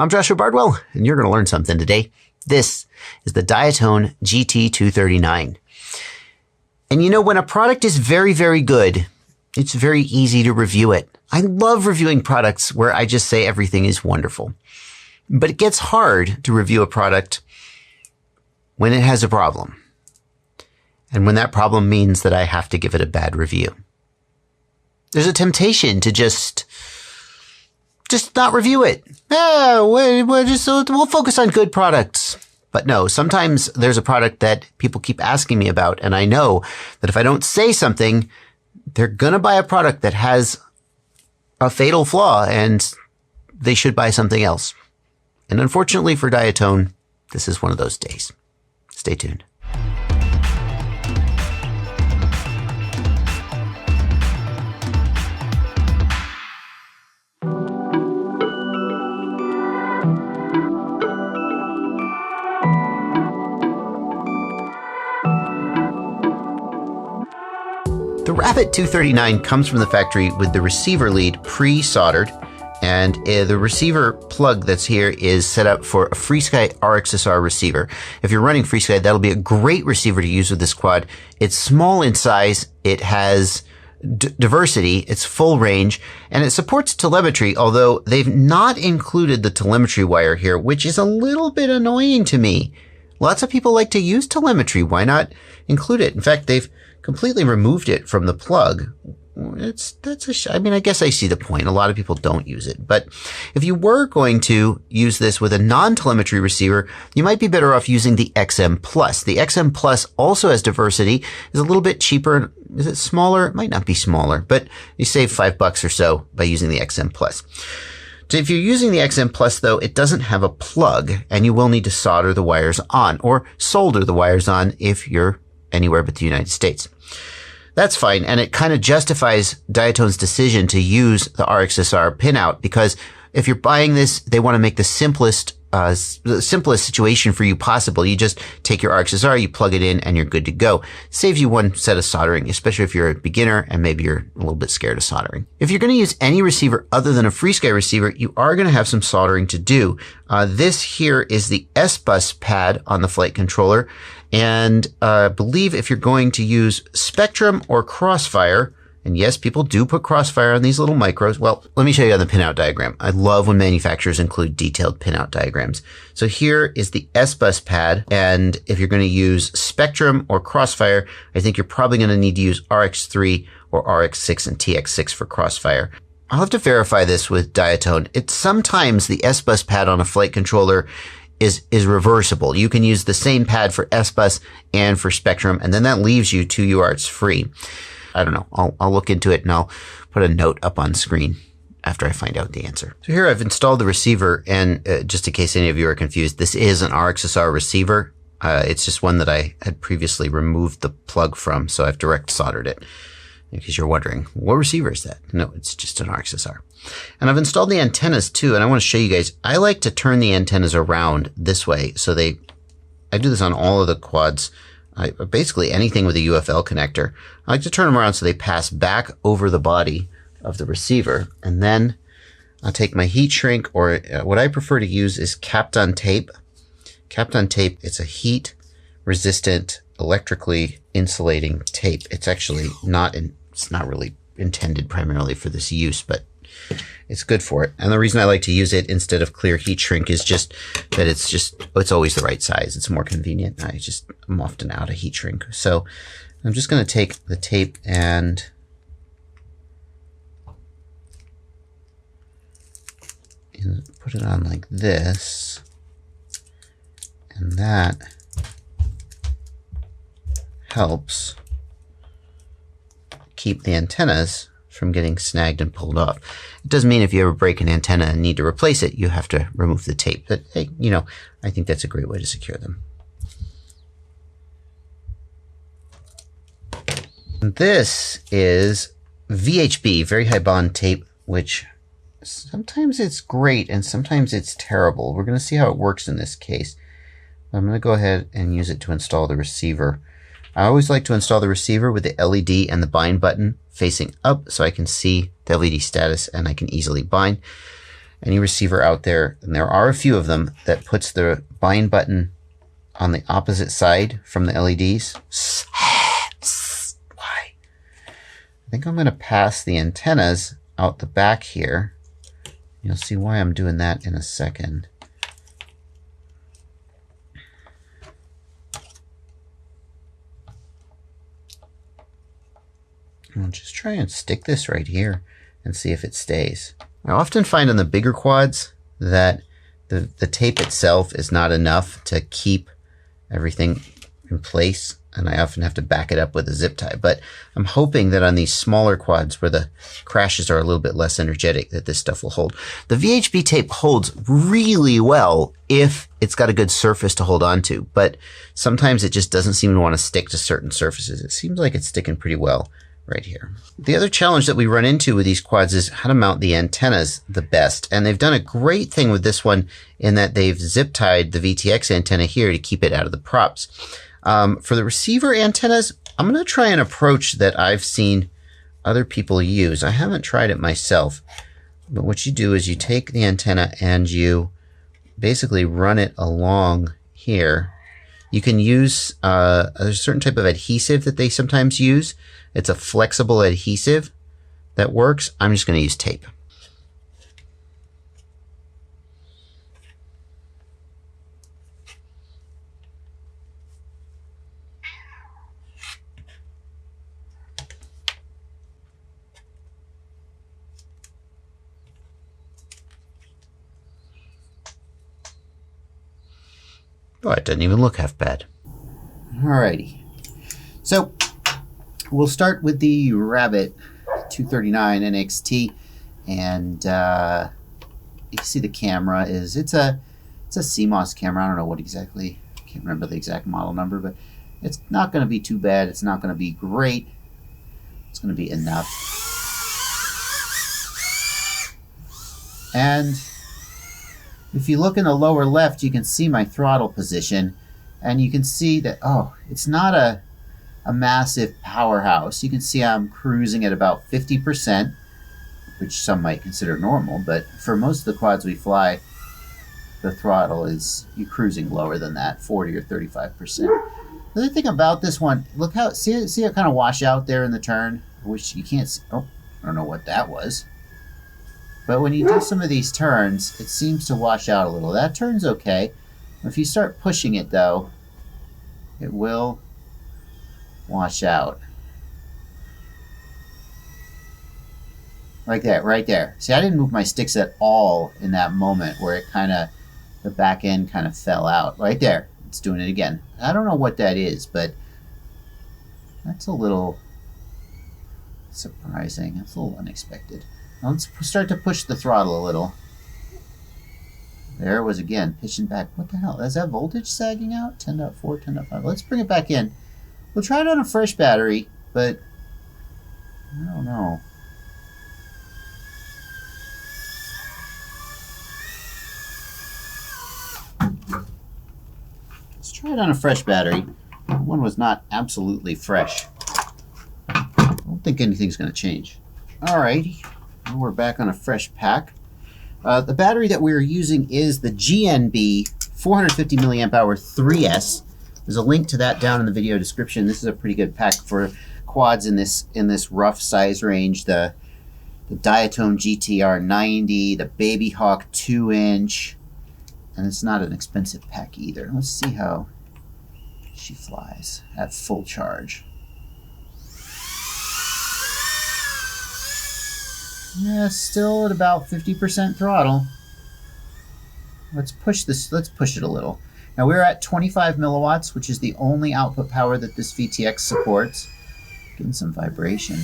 I'm Joshua Bardwell, and you're going to learn something today. This is the Diatone GT R239. And you know, when a product is very, very good, it's very easy to review it. I love reviewing products where I just say everything is wonderful. But it gets hard to review a product when it has a problem. And when that problem means that I have to give it a bad review. There's a temptation to just not review it. We'll focus on good products. But no, sometimes there's a product that people keep asking me about, and I know that if I don't say something, they're going to buy a product that has a fatal flaw, and they should buy something else. And unfortunately for Diatone, this is one of those days. Stay tuned. The Rabbit 239 comes from the factory with the receiver lead pre-soldered, and the receiver plug that's here is set up for a FreeSky RXSR receiver. If you're running FreeSky, that'll be a great receiver to use with this quad. It's small in size, it has diversity, it's full range, and it supports telemetry, although they've not included the telemetry wire here, which is a little bit annoying to me. Lots of people like to use telemetry. Why not include it? In fact, they've completely removed it from the plug. I mean, I guess I see the point. A lot of people don't use it. But if you were going to use this with a non-telemetry receiver, you might be better off using the XM Plus. The XM Plus also has diversity, is a little bit cheaper. Is it smaller? It might not be smaller, but you save $5 or so by using the XM Plus. So if you're using the XM Plus, though, it doesn't have a plug, and you will need to solder the wires on, or solder the wires on if you're anywhere but the United States. That's fine, and it kind of justifies Diatone's decision to use the RXSR pinout, because if you're buying this, they want to make the simplest situation for you possible. You just take your RXSR, you plug it in, and you're good to go. Saves you one set of soldering, especially if you're a beginner and maybe you're a little bit scared of soldering. If you're going to use any receiver other than a FreeSky receiver, you are going to have some soldering to do. This here is the S-Bus pad on the flight controller. And I believe if you're going to use Spectrum or Crossfire, and yes, people do put Crossfire on these little micros. Well, let me show you on the pinout diagram. I love when manufacturers include detailed pinout diagrams. So here is the S-Bus pad. And if you're going to use Spectrum or Crossfire, I think you're probably going to need to use RX3 or RX6 and TX6 for Crossfire. I'll have to verify this with Diatone. It's sometimes the S-Bus pad on a flight controller is reversible. You can use the same pad for S-Bus and for Spectrum, and then that leaves you 2 UARTs free. I don't know. I'll look into it, and I'll put a note up on screen after I find out the answer. So here I've installed the receiver, and just in case any of you are confused, this is an RXSR receiver. It's just one that I had previously removed the plug from, so I've direct soldered it. Because you're wondering, what receiver is that? No, it's just an RXSR. And I've installed the antennas too, and I want to show you guys. I like to turn the antennas around this way. So I do this on all of the quads. Basically anything with a UFL connector. I like to turn them around so they pass back over the body of the receiver. And then I'll take my heat shrink, or what I prefer to use is Kapton tape. Kapton tape, it's a heat resistant, electrically insulating tape. It's actually it's not really intended primarily for this use, but it's good for it. And the reason I like to use it instead of clear heat shrink is just that it's always the right size. It's more convenient. I'm often out of heat shrink. So I'm just going to take the tape and put it on like this, and that helps keep the antennas from getting snagged and pulled off. It does mean if you ever break an antenna and need to replace it, you have to remove the tape. But hey, I think that's a great way to secure them. This is VHB, very high bond tape, which sometimes it's great and sometimes it's terrible. We're going to see how it works in this case. I'm going to go ahead and use it to install the receiver. I always like to install the receiver with the LED and the bind button facing up so I can see the LED status and I can easily bind. any receiver out there, and there are a few of them, that puts the bind button on the opposite side from the LEDs. Why? I think I'm going to pass the antennas out the back here. You'll see why I'm doing that in a second. I'll just try and stick this right here and see if it stays. I often find on the bigger quads that the tape itself is not enough to keep everything in place, and I often have to back it up with a zip tie. But I'm hoping that on these smaller quads where the crashes are a little bit less energetic, that this stuff will hold. The VHB tape holds really well if it's got a good surface to hold on to, but sometimes it just doesn't seem to want to stick to certain surfaces. It seems like it's sticking pretty well right here. The other challenge that we run into with these quads is how to mount the antennas the best. And they've done a great thing with this one in that they've zip tied the VTX antenna here to keep it out of the props. For the receiver antennas, I'm going to try an approach that I've seen other people use. I haven't tried it myself, but what you do is you take the antenna and you basically run it along here. You can use there's a certain type of adhesive that they sometimes use. It's a flexible adhesive that works. I'm just going to use tape. Oh, it doesn't even look half bad. Alrighty. So we'll start with the Rabbit 239 NXT, and you can see the camera is it's a CMOS camera. I don't know what exactly. I can't remember the exact model number, but it's not going to be too bad. It's not going to be great. It's going to be enough. And if you look in the lower left, you can see my throttle position, and you can see that, oh, it's not a massive powerhouse. You can see I'm cruising at about 50%, which some might consider normal, but for most of the quads we fly, the throttle is, you're cruising lower than that, 40 or 35%. The other thing about this one, look how, see it kind of wash out there in the turn, which you can't see. Oh, I don't know what that was. But when you do some of these turns, it seems to wash out a little. That turn's okay. If you start pushing it, though, it will wash out. Like that, right there. See, I didn't move my sticks at all in that moment where it kind of, the back end kind of fell out. Right there. It's doing it again. I don't know what that is, but that's a little surprising. It's a little unexpected. Now let's start to push the throttle a little. There it was again, pitching back. What the hell? Is that voltage sagging out? 10.4, 10.5. Let's bring it back in. We'll try it on a fresh battery, but I don't know. Let's try it on a fresh battery. One was not absolutely fresh. I don't think anything's going to change. Alrighty. We're back on a fresh pack. The battery that we're using is the GNB 450 milliamp hour 3S. There's a link to that down in the video description. This is a pretty good pack for quads in this rough size range. The Diatone GT R239, the Baby Hawk 2-inch, and it's not an expensive pack either. Let's see how she flies at full charge. Yeah, still at about 50% throttle. Let's push this. Let's push it a little. Now we're at 25 milliwatts, which is the only output power that this VTX supports. Getting some vibration.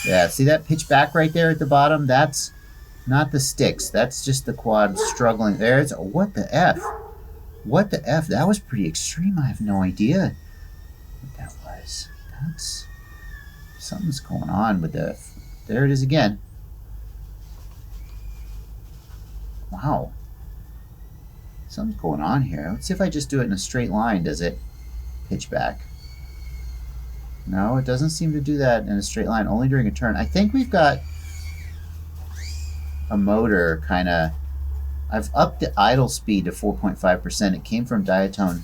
Yeah, see that pitch back right there at the bottom? That's not the sticks. That's just the quad struggling. There's what the F? What the F? That was pretty extreme. I have no idea what that was. That's something's going on with the. There it is again. Wow. Something's going on here. Let's see if I just do it in a straight line. Does it pitch back? No, it doesn't seem to do that in a straight line, only during a turn. I think we've got a motor kind of... I've upped the idle speed to 4.5%. It came from Diatone.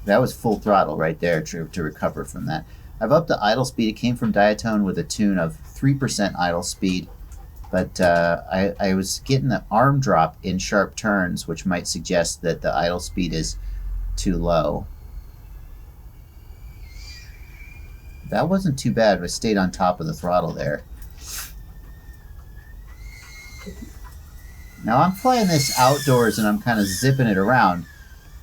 That was full throttle right there to recover from that. I've upped the idle speed. It came from Diatone with a tune of 3% idle speed. But I was getting the arm drop in sharp turns, which might suggest that the idle speed is too low. That wasn't too bad. I stayed on top of the throttle there. Now I'm flying this outdoors and I'm kind of zipping it around,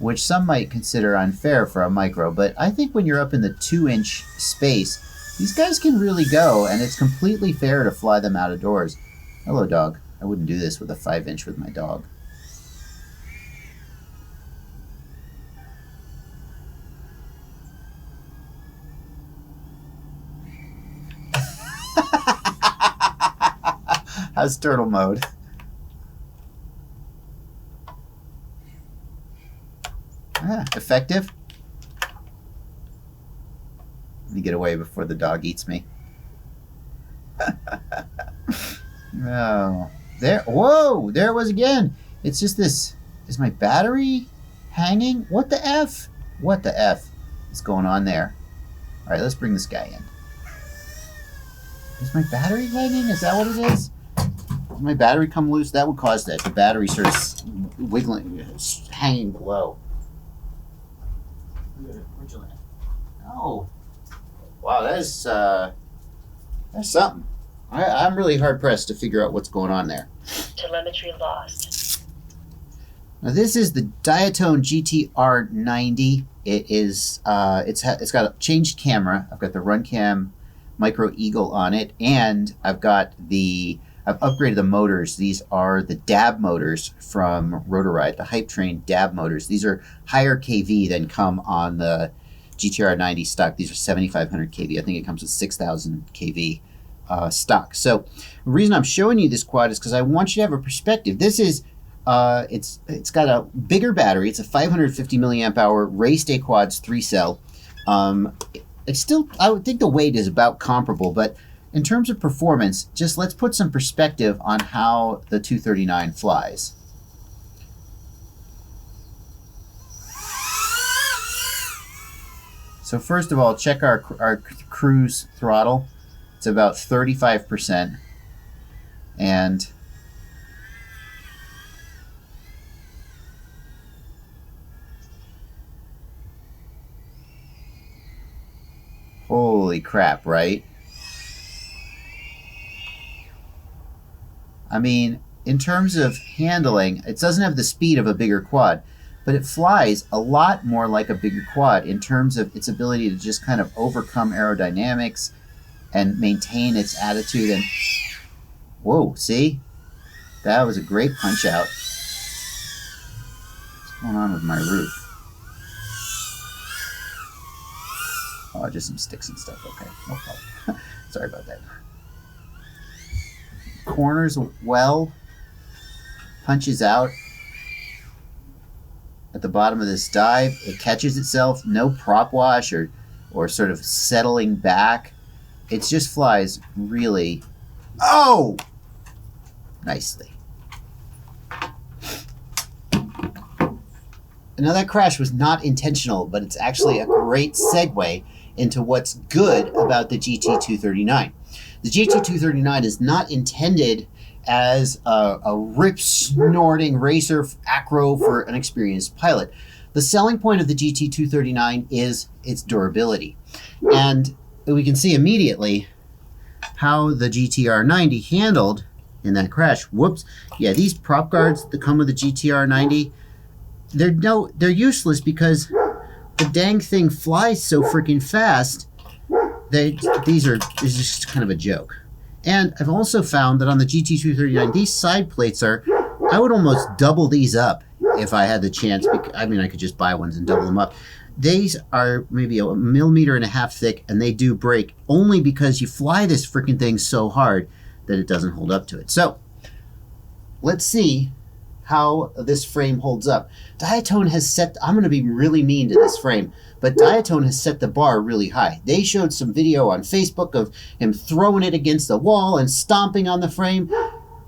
which some might consider unfair for a micro, but I think when you're up in the 2-inch space, these guys can really go, and it's completely fair to fly them out of doors. Hello, dog. I wouldn't do this with a 5-inch with my dog. How's turtle mode? Effective? Let me get away before the dog eats me. Oh, there. Whoa, there it was again. It's just this. Is my battery hanging? What the F? What the F is going on there? All right, let's bring this guy in. Is my battery hanging? Is that what it is? Does my battery come loose? That would cause that. The battery sort of wiggling, hanging below. Oh, wow, that's something. I'm really hard pressed to figure out what's going on there. Telemetry lost. Now this is the Diatone GT R239. It is it's got a changed camera. I've got the Runcam Micro Eagle on it, and I've upgraded the motors. These are the DAB motors from Rotoride, the Hype Train DAB motors. These are higher kV than come on the GT R290 stock. These are 7,500 kV. I think it comes with 6,000 kV stock. So the reason I'm showing you this quad is because I want you to have a perspective. This is it's got a bigger battery. It's a 550 milliamp hour race day quads 3-cell. It's still, I would think the weight is about comparable, but in terms of performance, just let's put some perspective on how the 239 flies. So first of all, check our cruise throttle. It's about 35%. And holy crap, right? I mean, in terms of handling, it doesn't have the speed of a bigger quad, but it flies a lot more like a bigger quad in terms of its ability to just kind of overcome aerodynamics and maintain its attitude. And whoa, see? That was a great punch out. What's going on with my roof? Oh, just some sticks and stuff. Okay, no problem. Sorry about that. Corners well, punches out at the bottom of this dive. It catches itself, no prop wash or sort of settling back. It just flies really, oh, nicely. Now that crash was not intentional, but it's actually a great segue into what's good about the GT239. The GT239 is not intended as a rip-snorting racer acro for an experienced pilot. The selling point of the GT239 is its durability. And we can see immediately how the GTR90 handled in that crash. Whoops. Yeah, these prop guards that come with the GTR90, they're useless because the dang thing flies so freaking fast. These are just kind of a joke. And I've also found that on the GT239, these side plates are, I would almost double these up if I had the chance. I mean, I could just buy ones and double them up. These are maybe 1.5 millimeters thick, and they do break only because you fly this freaking thing so hard that it doesn't hold up to it. So let's see how this frame holds up. Diatone has set, I'm going to be really mean to this frame, but Diatone has set the bar really high. They showed some video on Facebook of him throwing it against the wall and stomping on the frame.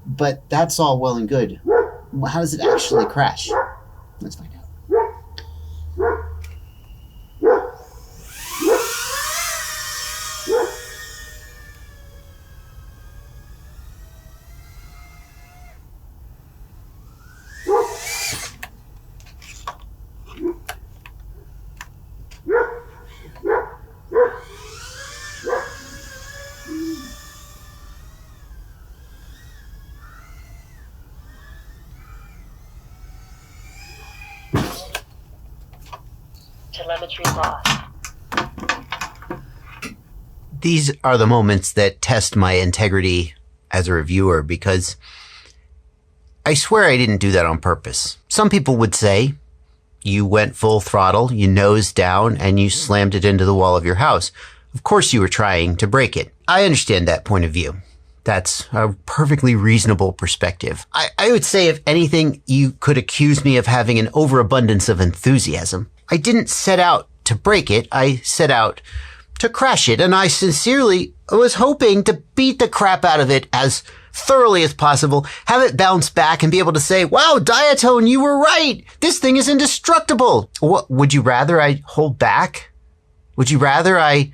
But that's all well and good. How does it actually crash? Let's find out. Telemetry lost. These are the moments that test my integrity as a reviewer, because I swear I didn't do that on purpose. Some people would say you went full throttle, you nosed down, and you slammed it into the wall of your house. Of course you were trying to break it. I understand that point of view. That's a perfectly reasonable perspective. I would say, if anything, you could accuse me of having an overabundance of enthusiasm. I didn't set out to break it. I set out to crash it, and I sincerely was hoping to beat the crap out of it as thoroughly as possible, have it bounce back and be able to say, wow, Diatone, you were right. This thing is indestructible. What, would you rather I hold back? Would you rather I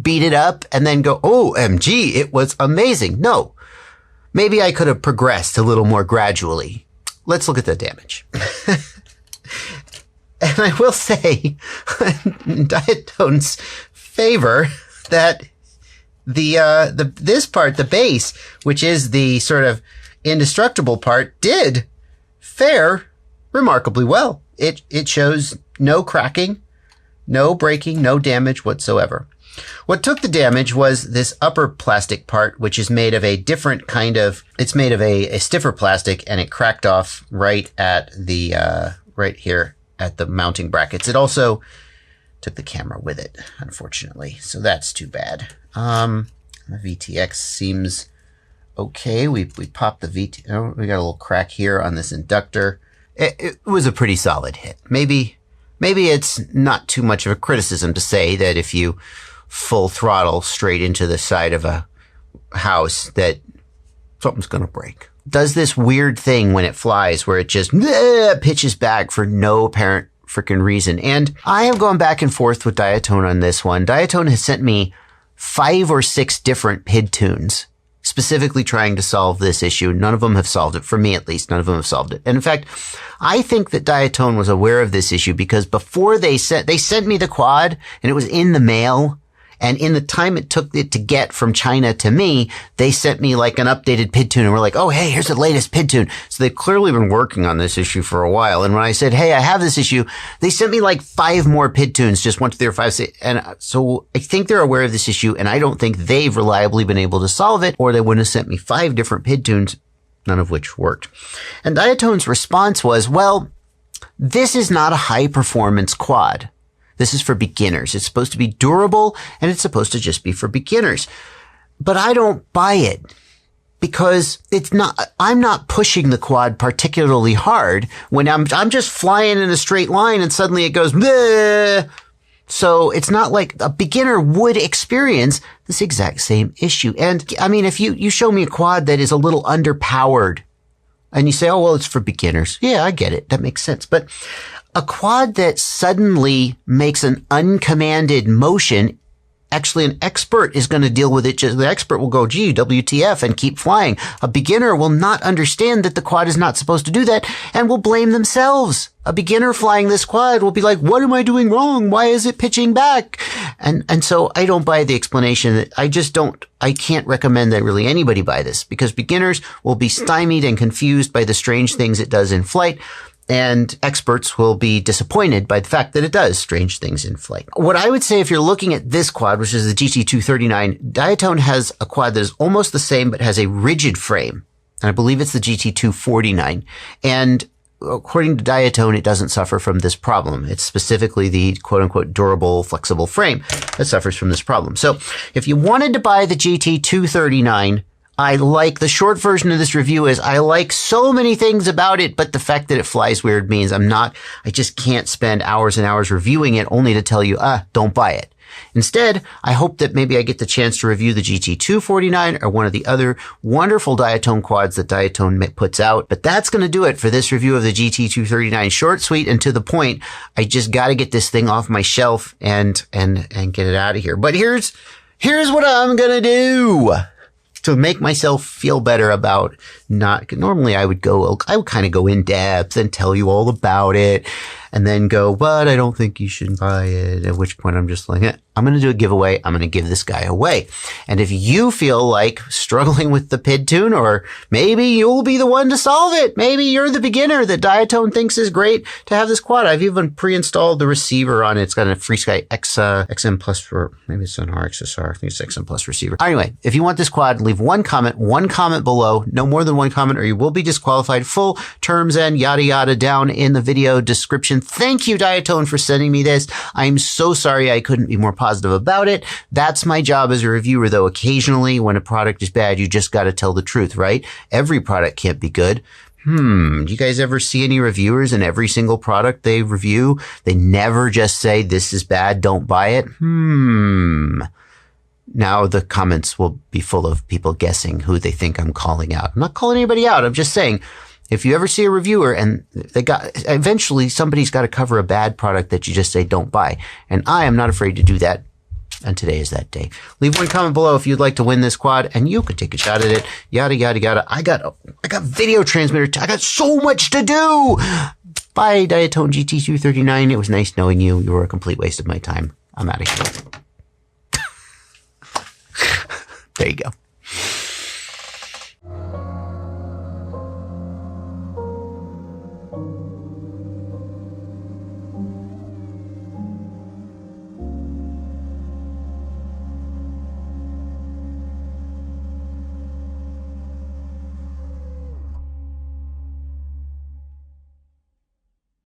beat it up and then go, OMG, it was amazing? No. Maybe I could have progressed a little more gradually. Let's look at the damage. And I will say, in Diatone's favor, that this part, the base, which is the sort of indestructible part, did fare remarkably well. It shows no cracking, no breaking, no damage whatsoever. What took the damage was this upper plastic part, which is made of a different kind of, it's made of a stiffer plastic, and it cracked off right at the, right here at the mounting brackets. It also took the camera with it, unfortunately. So that's too bad. The VTX seems okay. We popped the VT, we got a little crack here on this inductor. It was a pretty solid hit. Maybe it's not too much of a criticism to say that if you full throttle straight into the side of a house, that something's going to break. Does this weird thing when it flies where it just pitches back for no apparent freaking reason. And I have gone back and forth with Diatone on this one. Diatone has sent me 5 or 6 different PID tunes specifically trying to solve this issue. None of them have solved it. For me, at least, none of them have solved it. And in fact, I think that Diatone was aware of this issue, because before they sent me the quad, and it was in the mail. And in the time it took it to get from China to me, they sent me like an updated PID tune, and we're like, oh, hey, here's the latest PID tune. So they've clearly been working on this issue for a while. And when I said, hey, I have this issue, they sent me like 5 more PID tunes, just 1, 2, 3, 4, 5, 6. And so I think they're aware of this issue, and I don't think they've reliably been able to solve it, or they wouldn't have sent me 5 different PID tunes, none of which worked. And Diatone's response was, well, this is not a high performance quad. This is for beginners. It's supposed to be durable, and it's supposed to just be for beginners. But I don't buy it, because I'm not pushing the quad particularly hard when I'm just flying in a straight line and suddenly it goes bleh. So it's not like a beginner would experience this exact same issue. And I mean, if you show me a quad that is a little underpowered and you say, oh, well, it's for beginners. Yeah, I get it. That makes sense. But a quad that suddenly makes an uncommanded motion, actually an expert is going to deal with it. The expert will go, gee, WTF, and keep flying. A beginner will not understand that the quad is not supposed to do that and will blame themselves. A beginner flying this quad will be like, what am I doing wrong? Why is it pitching back? And so I don't buy the explanation. That I can't recommend that really anybody buy this, because beginners will be stymied and confused by the strange things it does in flight. And experts will be disappointed by the fact that it does strange things in flight. What I would say, if you're looking at this quad, which is the GT239, Diatone has a quad that is almost the same but has a rigid frame. And I believe it's the GT249. And according to Diatone, it doesn't suffer from this problem. It's specifically the quote-unquote durable, flexible frame that suffers from this problem. So if you wanted to buy the GT239, the short version of this review is I like so many things about it, but the fact that it flies weird means I just can't spend hours and hours reviewing it only to tell you, don't buy it. Instead, I hope that maybe I get the chance to review the GT249 or one of the other wonderful Diatone quads that Diatone puts out. But that's going to do it for this review of the GT239. Short, sweet, and to the point. I just got to get this thing off my shelf and get it out of here. But here's what I'm going to do to make myself feel better about normally I would kind of go in depth and tell you all about it and then go, but I don't think you should buy it. At which point I'm just like, I'm going to do a giveaway. I'm going to give this guy away. And if you feel like struggling with the PID tune, or maybe you'll be the one to solve it. Maybe you're the beginner that Diatone thinks is great to have this quad. I've even pre-installed the receiver on it. It's got a FreeSky XM Plus for, maybe it's an RXSR. I think it's XM Plus receiver. Anyway, if you want this quad, leave one comment below, no more than one comment, or you will be disqualified. Full terms and yada yada down in the video description. Thank you, Diatone, for sending me this. I'm so sorry I couldn't be more positive about it. That's my job as a reviewer, though. Occasionally, when a product is bad, you just got to tell the truth, right? Every product can't be good. Do you guys ever see any reviewers in every single product they review? They never just say, this is bad, don't buy it. Now the comments will be full of people guessing who they think I'm calling out. I'm not calling anybody out. I'm just saying, if you ever see a reviewer and eventually somebody's got to cover a bad product that you just say don't buy. And I am not afraid to do that. And today is that day. Leave one comment below if you'd like to win this quad and you could take a shot at it. Yada, yada, yada. I got video transmitter. I got so much to do. Bye, Diatone GT239. It was nice knowing you. You were a complete waste of my time. I'm out of here. There you go.